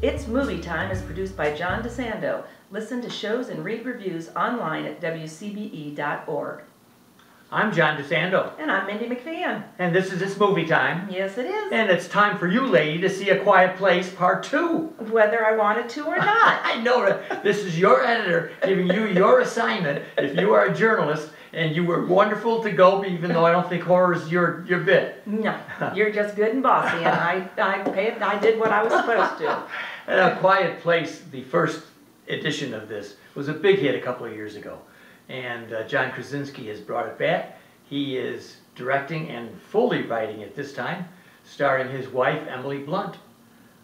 It's Movie Time is produced by John DeSando. Listen to shows and read reviews online at WCBE.org. I'm John DeSando. And I'm Mindy McPhan. And this is It's Movie Time. Yes, it is. And it's time for you, lady, to see A Quiet Place Part 2. Whether I wanted to or not. I know that. This is your editor giving you your assignment if you are a journalist, and you were wonderful to go, even though I don't think horror is your bit. No, you're just good and bossy, and I did what I was supposed to. And A Quiet Place, the first edition of this, was a big hit a couple of years ago. And John Krasinski has brought it back. He is directing and fully writing it this time, starring his wife, Emily Blunt.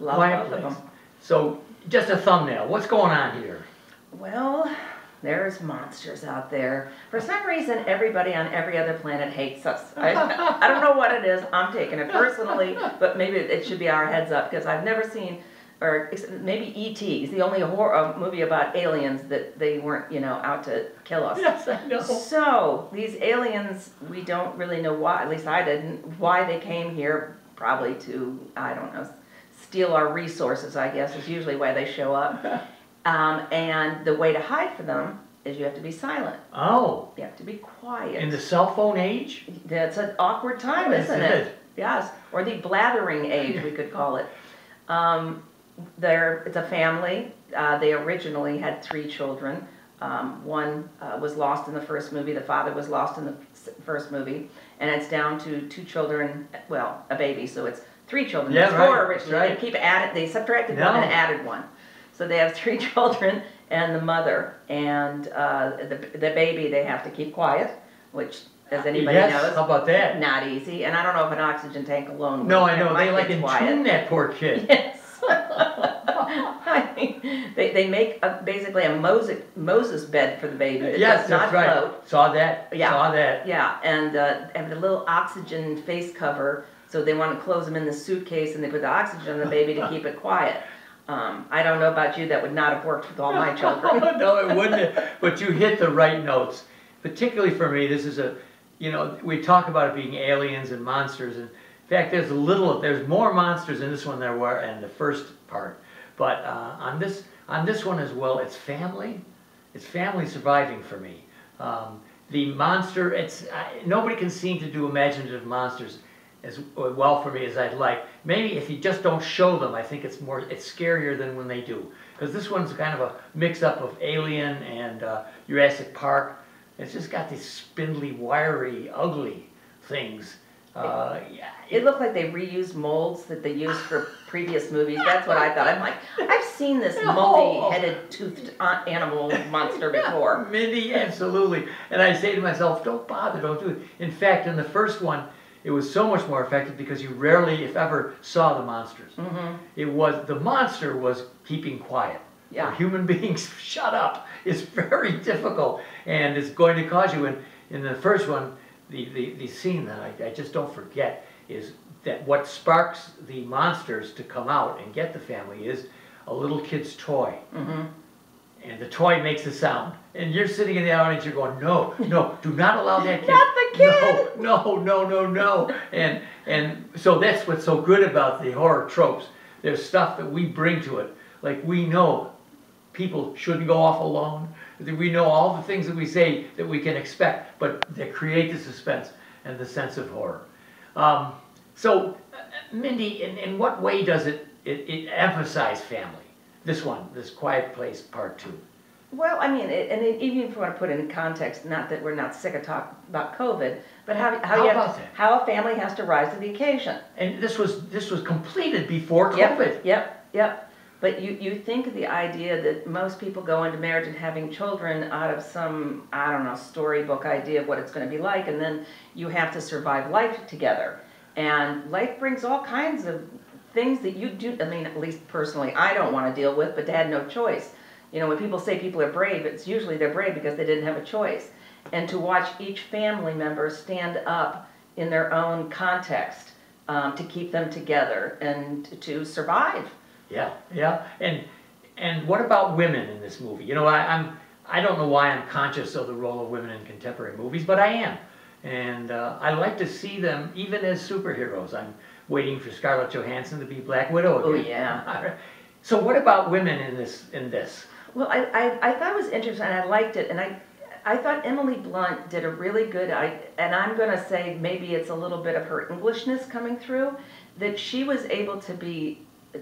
Love Quiet both of Place. them. So, just a thumbnail. What's going on here? Well, there's monsters out there. For some reason, everybody on every other planet hates us. I don't know what it is. I'm taking it personally, but maybe it should be our heads up, because I've never seen, or maybe E.T. is the only horror movie about aliens that they weren't, out to kill us. Yes, I know. So, these aliens, we don't really know why, at least I didn't, why they came here, probably to, I don't know, steal our resources, I guess, is usually why they show up. And the way to hide from them is you have to be silent. Oh. You have to be quiet. In the cell phone age? That's an awkward time, isn't it? Yes. Or the blathering age, we could call it. It's a family. They originally had 3 children. One was lost in the first movie. The father was lost in the first movie. And it's down to 2 children, well, a baby, so it's 3 children. Yeah, There's 4 originally. Right. They subtracted 1 and added 1. So they have 3 children and the mother, and the baby they have to keep quiet, which, as anybody knows, how about that? Not easy. And I don't know if an oxygen tank alone would. No, I know. They like quiet. entune that poor kid. Yes. I mean, they make basically a Moses bed for the baby. It Yes, does that's not right. float. Saw that. Yeah. Saw that. Yeah, and have a little oxygen face cover, so they want to close them in the suitcase, and they put the oxygen on the baby to keep it quiet. I don't know about you, that would not have worked with all my children. No, it wouldn't have. But you hit the right notes. Particularly for me, this is we talk about it being aliens and monsters. And in fact, there's more monsters in this one than there were in the first part. But on this one as well, it's family. It's family surviving for me. The monster, nobody can seem to do imaginative monsters as well for me as I'd like. Maybe if you just don't show them, I think it's scarier than when they do. Because this one's kind of a mix-up of Alien and Jurassic Park. It's just got these spindly, wiry, ugly things. It looked like they reused molds that they used for previous movies. That's what I thought. I'm like, I've seen this multi-headed, toothed animal monster before. Mindy, absolutely. And I say to myself, don't bother, don't do it. In fact, in the first one, it was so much more effective because you rarely, if ever, saw the monsters. Mm-hmm. The monster was keeping quiet. Yeah. For human beings, shut up. It's very difficult, and it's going to cause you. In the first one, the scene that I just don't forget is that what sparks the monsters to come out and get the family is a little kid's toy. Mm-hmm. And the toy makes a sound. And you're sitting in the audience, you're going, no, do not allow that kid. Not the kid! No. And so that's what's so good about the horror tropes. There's stuff that we bring to it. Like, we know people shouldn't go off alone. We know all the things that we say that we can expect, but they create the suspense and the sense of horror. So, Mindy, in what way does it emphasize family? This Quiet Place Part 2. Well, I mean, even if you want to put it in context, not that we're not sick of talking about COVID, but how a family has to rise to the occasion. And this was completed before COVID. Yep. But you think of the idea that most people go into marriage and having children out of some, I don't know, storybook idea of what it's going to be like, and then you have to survive life together. And life brings all kinds of things that you do, I mean, at least personally, I don't want to deal with, but had no choice. When people say people are brave, it's usually they're brave because they didn't have a choice. And to watch each family member stand up in their own context to keep them together and to survive. Yeah. And what about women in this movie? I don't know why I'm conscious of the role of women in contemporary movies, but I am. And I like to see them even as superheroes. I'm waiting for Scarlett Johansson to be Black Widow again. Oh, yeah. So what about women in this? Well, I thought it was interesting, and I liked it, and I thought Emily Blunt did a really good, and I'm going to say maybe it's a little bit of her Englishness coming through, that she was able to be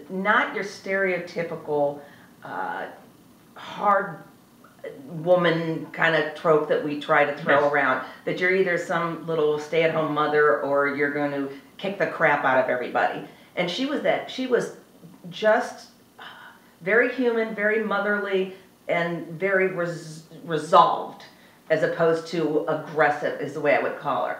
not your stereotypical hard woman kind of trope that we try to throw Yes. around, that you're either some little stay-at-home mother or you're going to kick the crap out of everybody. And she was that. She was just very human, very motherly, and very resolved, as opposed to aggressive is the way I would call her.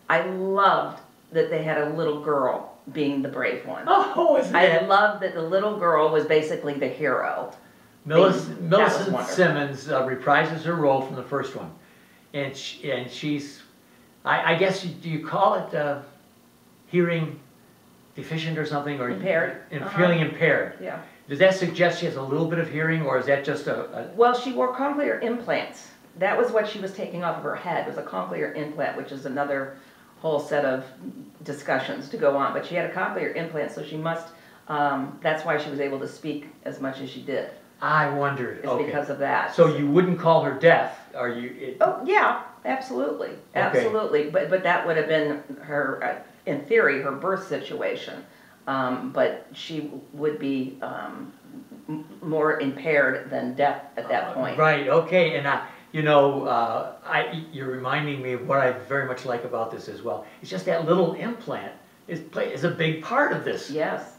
I loved that they had a little girl being the brave one. Oh, isn't I it? loved that the little girl was basically the hero. Millicent wonderful. Simmons reprises her role from the first one, and she's, I guess do you call it hearing deficient or something, or Impaired. feeling impaired? Yeah. Does that suggest she has a little bit of hearing, or is that just a Well, she wore cochlear implants. That was what she was taking off of her head, was a cochlear implant, which is another whole set of discussions to go on. But she had a cochlear implant, so she must, that's why she was able to speak as much as she did. I wondered. It's Okay. because of that. So you wouldn't call her deaf, are you? Oh, yeah, absolutely, absolutely. But that would have been her, in theory, her birth situation. But she would be more impaired than deaf at that point. Right. Okay. And you're reminding me of what I very much like about this as well. It's just that little implant is a big part of this. Yes.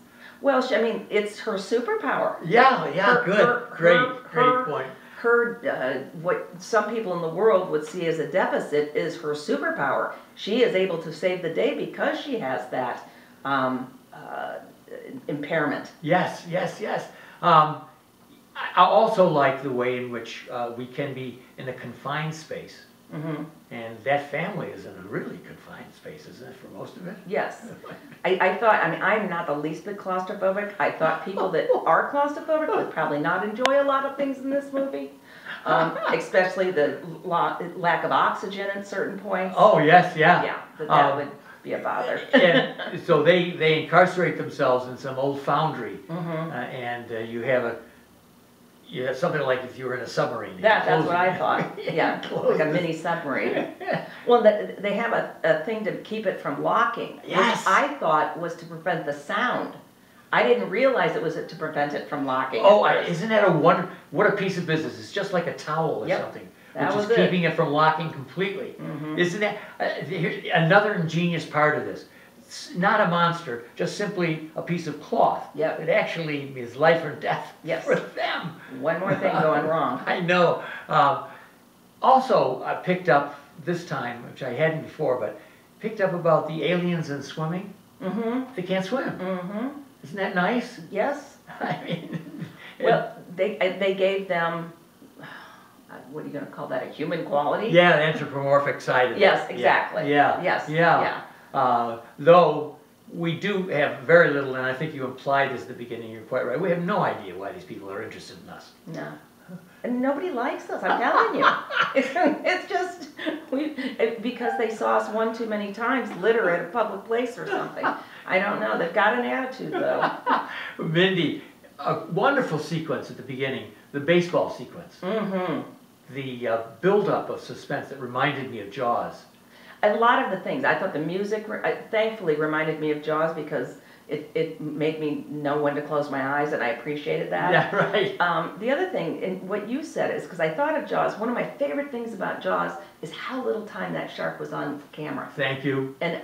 Well, I mean, it's her superpower. Yeah. Good. Great her point. Her, what some people in the world would see as a deficit is her superpower. She is able to save the day because she has that impairment. Yes. I also like the way in which we can be in a confined space. Mm-hmm. And that family is in a really confined space, isn't it, for most of it? Yes. I thought, I mean, I'm not the least bit claustrophobic. I thought people that are claustrophobic would probably not enjoy a lot of things in this movie, especially the lack of oxygen at certain points. Oh, yes, yeah. Yeah, that would be a bother. And so they incarcerate themselves in some old foundry, Mm-hmm. and you have something like if you were in a submarine. That's what I thought. Yeah, like a mini submarine. Well, they have a thing to keep it from locking, Yes. which I thought was to prevent the sound. I didn't realize it was to prevent it from locking. Oh, at first. isn't that what a piece of business? It's just like a towel or Yep, something, that which was is it. keeping it from locking completely. Mhm. Isn't that another ingenious part of this? It's not a monster, just simply a piece of cloth. Yep. It actually is life or death Yes. for them. One more thing going wrong. I know. Also, I picked up this time, which I hadn't before, but picked up about the aliens and swimming. Mm-hmm. They can't swim. Mm-hmm. Isn't that nice? Yes. I mean, Well, they gave them, what are you going to call that, a human quality? yeah, the anthropomorphic side of it. Yes, exactly. Yeah. Yes. Yeah. Though we do have very little, and I think you implied this at the beginning, you're quite right, we have no idea why these people are interested in us. No. And nobody likes us, I'm telling you. It's just, because they saw us one too many times litter at a public place or something. I don't know, they've got an attitude though. Mindy, a wonderful sequence at the beginning, the baseball sequence. Mm-hmm. The buildup of suspense that reminded me of Jaws. A lot of the things, I thought the music thankfully reminded me of Jaws because it made me know when to close my eyes, and I appreciated that. Yeah, right. The other thing, and what you said is, because I thought of Jaws, one of my favorite things about Jaws is how little time that shark was on camera. Thank you. And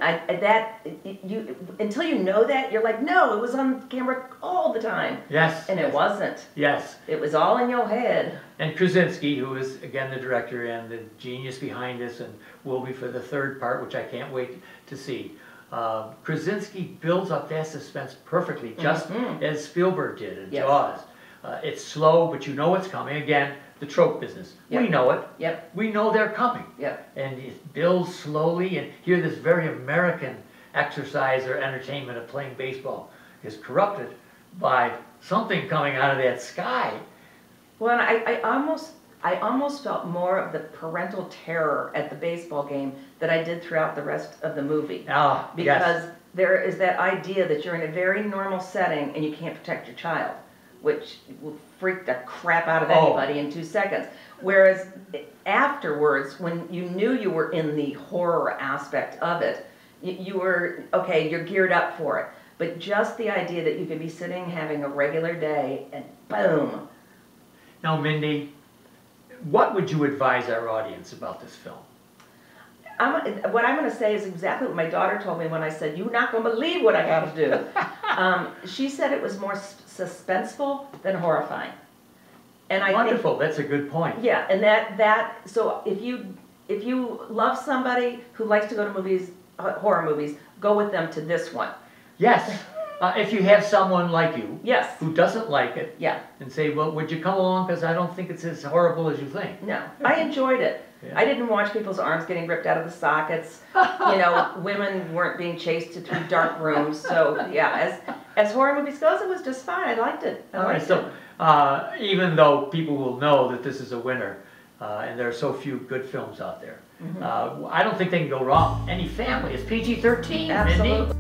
until you know that, you're like, no, it was on camera all the time. Yes. And it wasn't. Yes. It was all in your head. And Krasinski, who is, again, the director and the genius behind this, and will be for the third part, which I can't wait to see. Krasinski builds up that suspense perfectly, just as Spielberg did in Yes. Jaws. It's slow, but you know it's coming. Again, the trope business. Yep. We know it. Yep. We know they're coming. Yep. And it builds slowly, and here this very American exercise or entertainment of playing baseball is corrupted by something coming out of that sky. Well, and I almost felt more of the parental terror at the baseball game that I did throughout the rest of the movie. Ah, Because yes. there is that idea that you're in a very normal setting and you can't protect your child. which will freak the crap out of Oh. anybody in 2 seconds. Whereas afterwards, when you knew you were in the horror aspect of it, you were, okay, you're geared up for it. But just the idea that you could be sitting having a regular day and boom. Now, Mindy, what would you advise our audience about this film? What I'm going to say is exactly what my daughter told me when I said, "You're not going to believe what I got to do." She said it was more suspenseful than horrifying. And I Wonderful, that's a good point. yeah, and so if you love somebody who likes to go to movies, horror movies, go with them to this one. Yes, if you have someone like you Yes. who doesn't like it, Yeah. and say, well, would you come along, because I don't think it's as horrible as you think. No, I enjoyed it. Yeah. I didn't watch people's arms getting ripped out of the sockets. Women weren't being chased through dark rooms. So yeah, as horror movies goes, it was just fine. I liked it. All right, so even though people will know that this is a winner, and there are so few good films out there, I don't think they can go wrong. Any family, it's PG-13, Mindy. Absolutely.